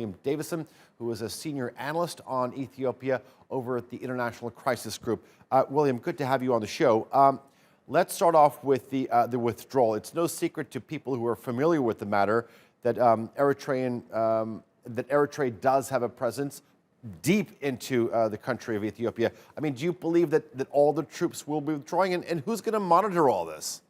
William Davison, who is a senior analyst on Ethiopia over at the International Crisis Group. William, good to have you on the show. Let's start off with the withdrawal. It's no secret to people who are familiar with the matter that Eritrea does have a presence deep into the country of Ethiopia. I mean, do you believe that all the troops will be withdrawing, and who's going to monitor all this?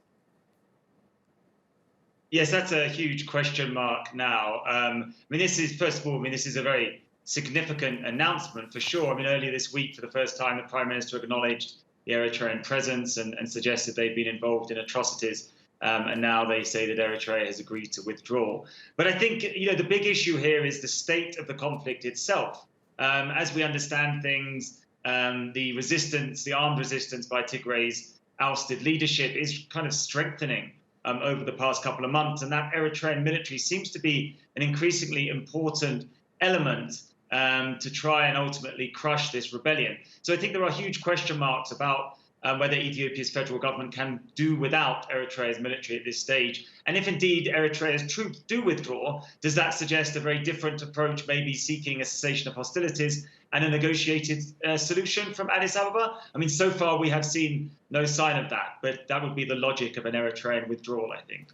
Yes, that's a huge question mark now. This is, first of all, this is a very significant announcement for sure. Earlier this week, for the first time, the Prime Minister acknowledged the Eritrean presence and suggested they've been involved in atrocities. And now they say that Eritrea has agreed to withdraw. But I think, the big issue here is the state of the conflict itself. As we understand things, the armed resistance by Tigray's ousted leadership is kind of strengthening over the past couple of months, and that Eritrean military seems to be an increasingly important element to try and ultimately crush this rebellion. So I think there are huge question marks about whether Ethiopia's federal government can do without Eritrea's military at this stage. And if indeed Eritrea's troops do withdraw, does that suggest a very different approach, maybe seeking a cessation of hostilities and a negotiated solution from Addis Ababa? So far we have seen no sign of that, but that would be the logic of an Eritrean withdrawal, I think.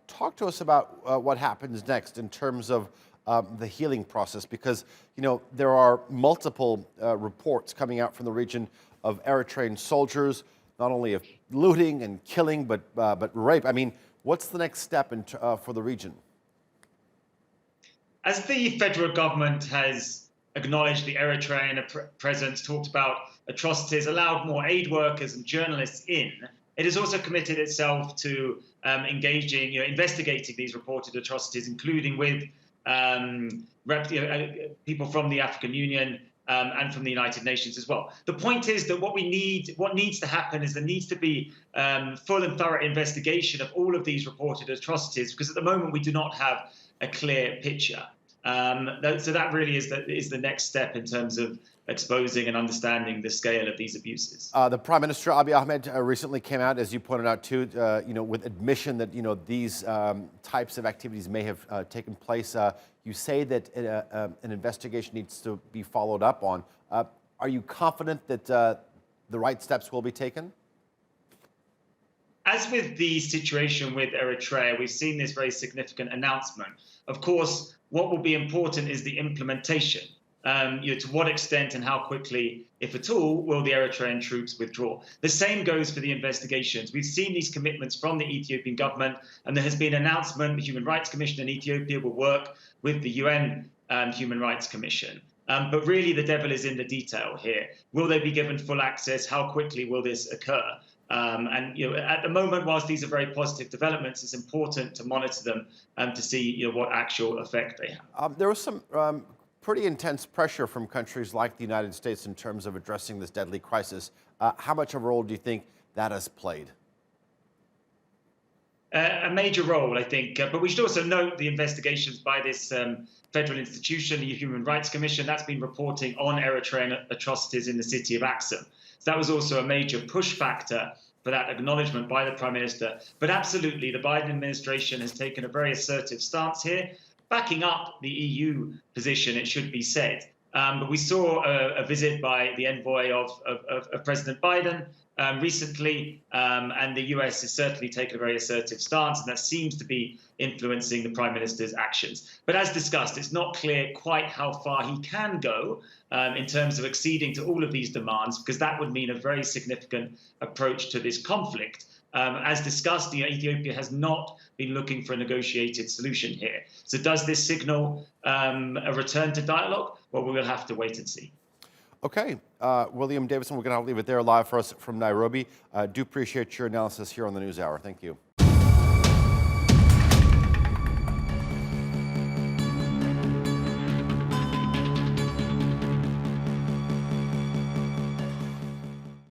Talk to us about what happens next in terms of the healing process, because there are multiple reports coming out from the region of Eritrean soldiers, not only of looting and killing, but rape. What's the next step for the region? As the federal government has acknowledged the Eritrean presence, talked about atrocities, allowed more aid workers and journalists in, it has also committed itself to investigating these reported atrocities, including with people from the African Union and from the United Nations as well. The point is that what needs to happen is there needs to be full and thorough investigation of all of these reported atrocities, because at the moment we do not have a clear picture. So that really is the next step in terms of exposing and understanding the scale of these abuses. The Prime Minister, Abiy Ahmed, recently came out, as you pointed out too, with admission that these types of activities may have taken place. You say that an investigation needs to be followed up on. Are you confident that the right steps will be taken? As with the situation with Eritrea, we've seen this very significant announcement. Of course, what will be important is the implementation. To what extent and how quickly, if at all, will the Eritrean troops withdraw? The same goes for the investigations. We've seen these commitments from the Ethiopian government, and there has been an announcement the Human Rights Commission in Ethiopia will work with the UN Human Rights Commission. But really, the devil is in the detail here. Will they be given full access? How quickly will this occur? At the moment, whilst these are very positive developments, it's important to monitor them to see what actual effect they have. There was some pretty intense pressure from countries like the United States in terms of addressing this deadly crisis. How much of a role do you think that has played? A major role, I think. But we should also note the investigations by this federal institution, the Human Rights Commission, that's been reporting on Eritrean atrocities in the city of Axum. So that was also a major push factor for that acknowledgement by the Prime Minister. But absolutely, the Biden administration has taken a very assertive stance here, backing up the EU position, it should be said. But we saw a visit by the envoy of President Biden recently, and the US has certainly taken a very assertive stance, and that seems to be influencing the Prime Minister's actions. But as discussed, it's not clear quite how far he can go in terms of acceding to all of these demands, because that would mean a very significant approach to this conflict. As discussed, Ethiopia has not been looking for a negotiated solution here. So does this signal a return to dialogue? Well, we will have to wait and see. Okay, William Davison, we're going to leave it there live for us from Nairobi. Do appreciate your analysis here on the NewsHour. Thank you.